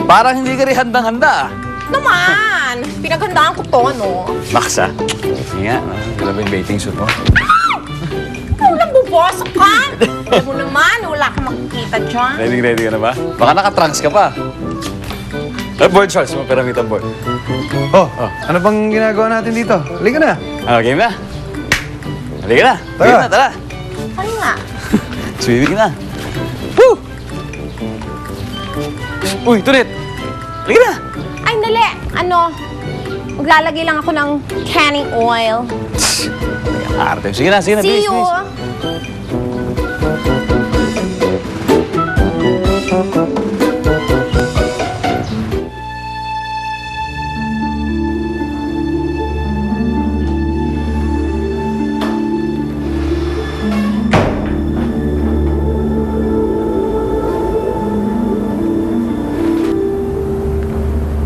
Parang hindi ka rin handang-handa. Naman! Pinaghandaan ko to, ano? Max, ah. Sige nga, wala ba yung bathing suit mo? Ikaw lang bubosok ka! Alam mo naman, wala kang makikita dyan. Ready ka na ba? Baka naka-trunks ka pa. Board, Charles. Mapiramit ang board. Ano bang ginagawa natin dito? Halika na. Game na. Halika na. Tara. Game na, tara. Ano nga? Swimming na. Woo! Uy, tunit. Halika na. Ay, dali! Ano? Maglalagay lang ako ng canning oil. Arte. Sige na, See please, you! please.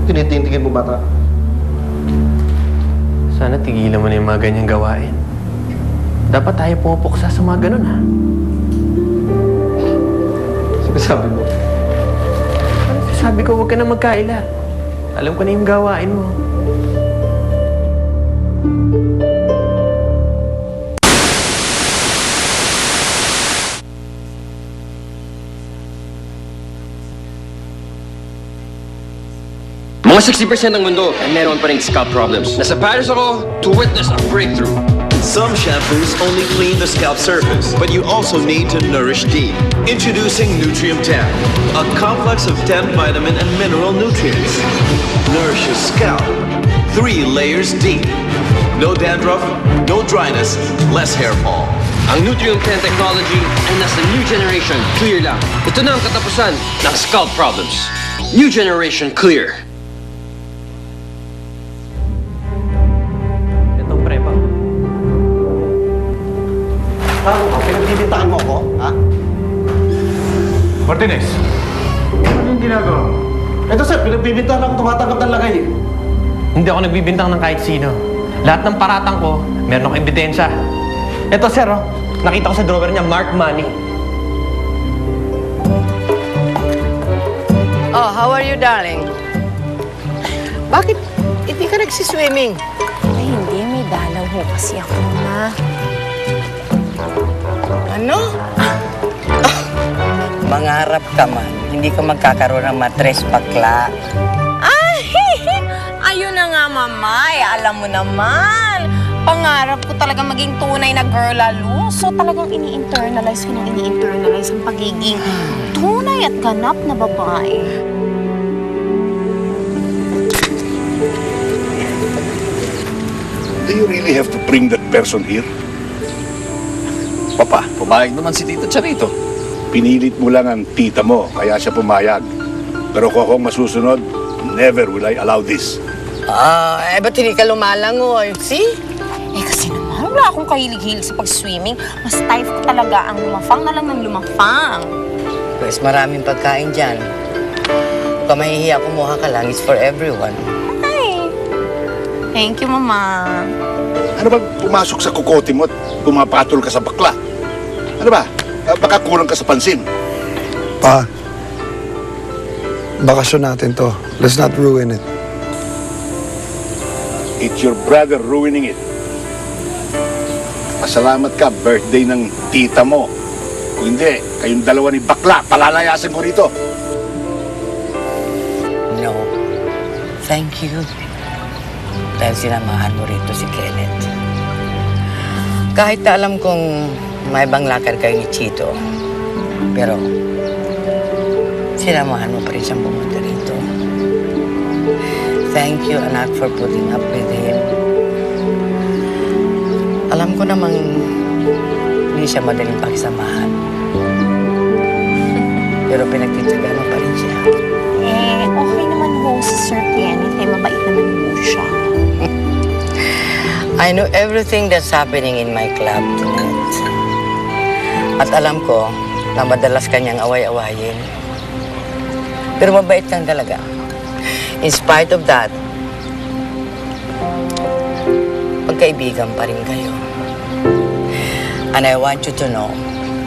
Tinitingin mo bata. Sana tigilan mo na yung mga ganyang gawain. Dapat tayo pumupuksa sa mga ganun, ha? Sabi mo. Sabi ko, huwag ka na magkaila. Alam ko na yung gawain mo. Mga 60% ng mundo ay meron pa ring scalp problems. Nasa Paris ako to witness a breakthrough. Some shampoos only clean the scalp surface, but you also need to nourish deep. Introducing Nutriem 10, a complex of 10 vitamin and mineral nutrients. Nourish your scalp 3 layers deep. No dandruff, no dryness, less hair fall. Ang Nutriem 10 technology ay nasa new generation clear lang. Ito na ang katapusan ng scalp problems. New generation clear. Itong prepa. Pinagbibintahan mo ako, ha? Martinez, ano yung ginagawa mo? Ito sir, pinagbibintahan ako tumatanggap ng lagay. Hindi ako nagbibintang ng kahit sino. Lahat ng paratang ko, meron akong ebidensya. Ito, sir, oh. Nakita ko sa drawer niya, Mark Money. Oh, how are you, darling? Bakit hindi ka nagsiswimming? Ay, hindi. May dalaw ho kasi ako, ma. Ano? Mangarap ka man. Hindi ka magkakaroon ng matres bakla. Ay! Ayun na nga, mama. Alam mo naman. Pangarap ko talaga maging tunay na girl lalo. So talagang ini-internalize ko ang pagiging tunay at ganap na babae. Do you really have to bring that person here? Papa, pumayag naman si Tita Charito. Pinilit mo lang ang tita mo, kaya siya pumayag. Pero kung akong masusunod, never will I allow this. Ba't hindi ka lumalangoy? See? Eh kasi naman, wala akong kahilig-hilig sa pag-swimming. Mas type ko talaga ang lumafang na lang ng lumafang. Pues maraming pagkain dyan. Kung mahihiya, kumuha ka lang. It's for everyone. Ay, thank you, mama. Ano bang pumasok sa kukote mo at pumapatol ka sa bakla? Ano ba? Baka kulang ka sa pansin. Pa, bakasyon natin to. Let's not ruin it. It's your brother ruining it. Pasalamat ka, birthday ng tita mo. Kung hindi, kayong dalawa ni bakla, palalayasin ko rito. No. Thank you. Dahil sinamahan mo rito si Kenneth. Kahit na alam kong may ibang lakad kayo ni Chito, pero sinamahan mo pa rin siyang pumunta rito. Thank you, anak, for putting up with him. Alam ko namang hindi siya madaling pakisamahan. Pero pinagtitsagaan mo pa rin siya. Eh, okay naman ho si Sir Kenneth. Eh, mabait naman ho siya. I know everything that's happening in my club tonight. At alam ko na madalas kanyang away-awayin. Pero mabait kang talaga. In spite of that, magkaibigan pa rin kayo. And I want you to know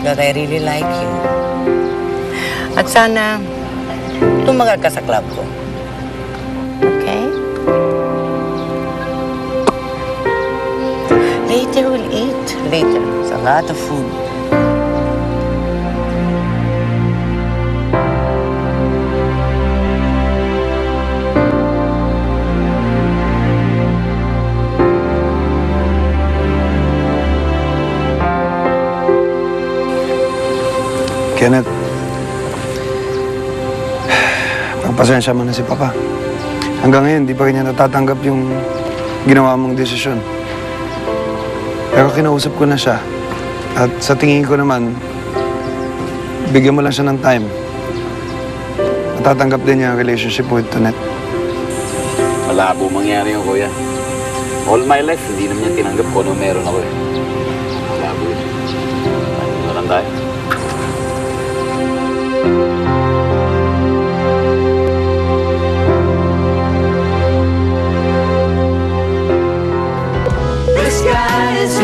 that I really like you. At sana, tumagal ka sa club ko. Okay? Later we'll eat. Later. It's a lot of food. Kenneth, pagpasensya mo na si Papa. Hanggang ngayon, di pa kanya natatanggap yung ginawa mong desisyon. Pero kinausap ko na siya. At sa tingin ko naman, bigyan mo lang siya ng time. Matatanggap din niya ang relationship with Tonet. Malabo mangyari yung kuya. All my life, hindi naman niya tinanggap ko ano meron ako eh. Malabo yun. Ano lang tayo? The sky is